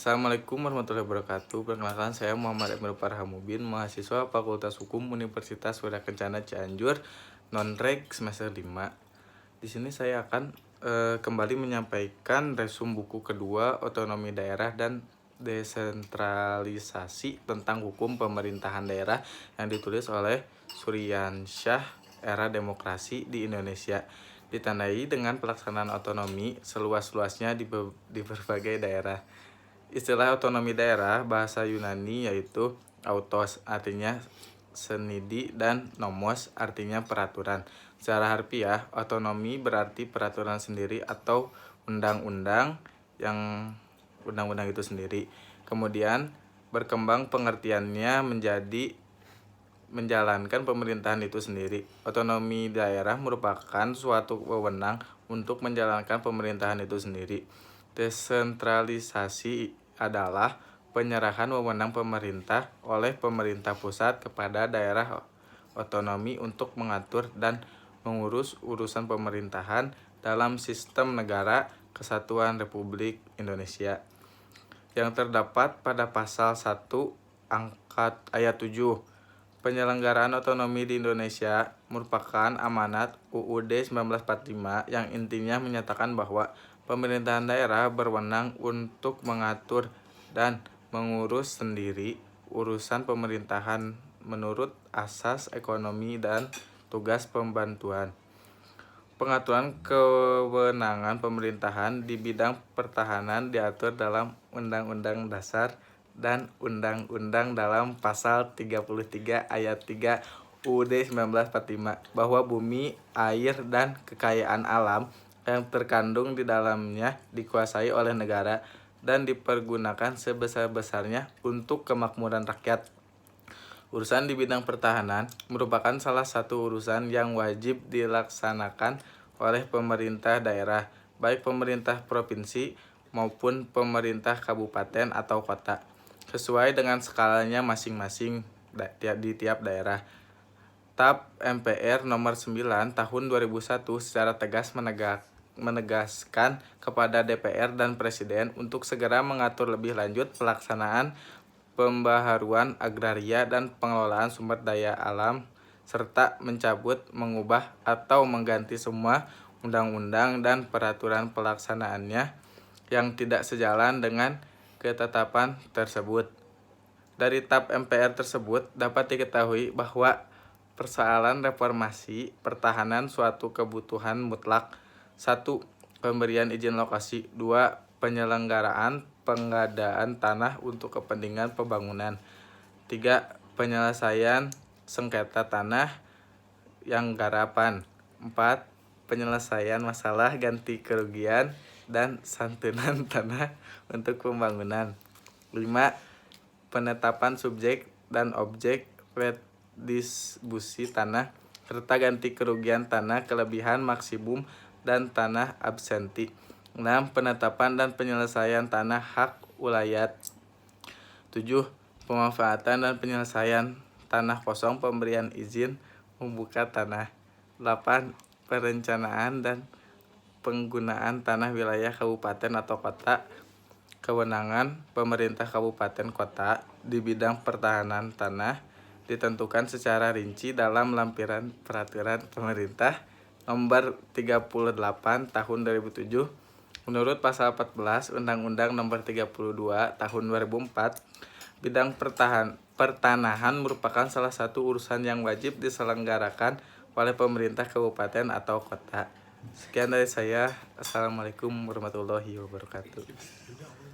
Assalamualaikum warahmatullahi wabarakatuh. Perkenalkan, saya Muhammad Emil Farhamudin, mahasiswa Fakultas Hukum Universitas Widya Kencana Cianjur, non-reg semester 5. Di sini saya akan kembali menyampaikan resume buku kedua, Otonomi Daerah dan Desentralisasi tentang Hukum Pemerintahan Daerah yang ditulis oleh Suryansyah, Era Demokrasi di Indonesia. Ditandai dengan pelaksanaan otonomi seluas-luasnya di berbagai daerah. Istilah otonomi daerah bahasa Yunani yaitu autos, artinya senidi, dan nomos, artinya peraturan. Secara harfiah, otonomi berarti peraturan sendiri atau undang-undang itu sendiri. Kemudian berkembang pengertiannya menjadi menjalankan pemerintahan itu sendiri. Otonomi daerah merupakan suatu wewenang untuk menjalankan pemerintahan itu sendiri. Desentralisasi adalah penyerahan wewenang pemerintah oleh pemerintah pusat kepada daerah otonomi untuk mengatur dan mengurus urusan pemerintahan dalam sistem negara kesatuan Republik Indonesia, yang terdapat pada pasal 1 angkat ayat 7. Penyelenggaraan otonomi di Indonesia merupakan amanat UUD 1945 yang intinya menyatakan bahwa pemerintahan daerah berwenang untuk mengatur dan mengurus sendiri urusan pemerintahan menurut asas ekonomi dan tugas pembantuan. Pengaturan kewenangan pemerintahan di bidang pertahanan diatur dalam Undang-Undang Dasar dan Undang-Undang dalam Pasal 33 ayat 3 UUD 1945 bahwa bumi, air, dan kekayaan alam yang terkandung di dalamnya dikuasai oleh negara dan dipergunakan sebesar-besarnya untuk kemakmuran rakyat. Urusan di bidang pertahanan merupakan salah satu urusan yang wajib dilaksanakan oleh pemerintah daerah, baik pemerintah provinsi maupun pemerintah kabupaten atau kota, sesuai dengan skalanya masing-masing di tiap daerah. TAP MPR nomor 9 tahun 2001 secara tegas menegaskan kepada DPR dan Presiden untuk segera mengatur lebih lanjut pelaksanaan pembaharuan agraria dan pengelolaan sumber daya alam, serta mencabut, mengubah, atau mengganti semua undang-undang dan peraturan pelaksanaannya yang tidak sejalan dengan ketetapan tersebut. Dari TAP MPR tersebut dapat diketahui bahwa persoalan reformasi pertahanan suatu kebutuhan mutlak. 1. Pemberian izin lokasi. 2. Penyelenggaraan pengadaan tanah untuk kepentingan pembangunan. 3. Penyelesaian sengketa tanah yang garapan. 4. Penyelesaian masalah ganti kerugian dan santunan tanah untuk pembangunan. 5. Penetapan subjek dan objek redistribusi tanah serta ganti kerugian tanah kelebihan maksimum dan tanah absenti. 6. Penetapan dan penyelesaian tanah hak ulayat. 7. Pemanfaatan dan penyelesaian tanah kosong, pemberian izin membuka tanah. 8. Perencanaan dan penggunaan tanah wilayah kabupaten atau kota. Kewenangan pemerintah kabupaten kota di bidang pertahanan tanah ditentukan secara rinci dalam lampiran peraturan pemerintah nomor 38 tahun 2007 menurut pasal 14 Undang-Undang nomor 32 tahun 2004. Bidang pertanahan merupakan salah satu urusan yang wajib diselenggarakan oleh pemerintah kabupaten atau kota. Sekian dari saya. Assalamualaikum warahmatullahi wabarakatuh.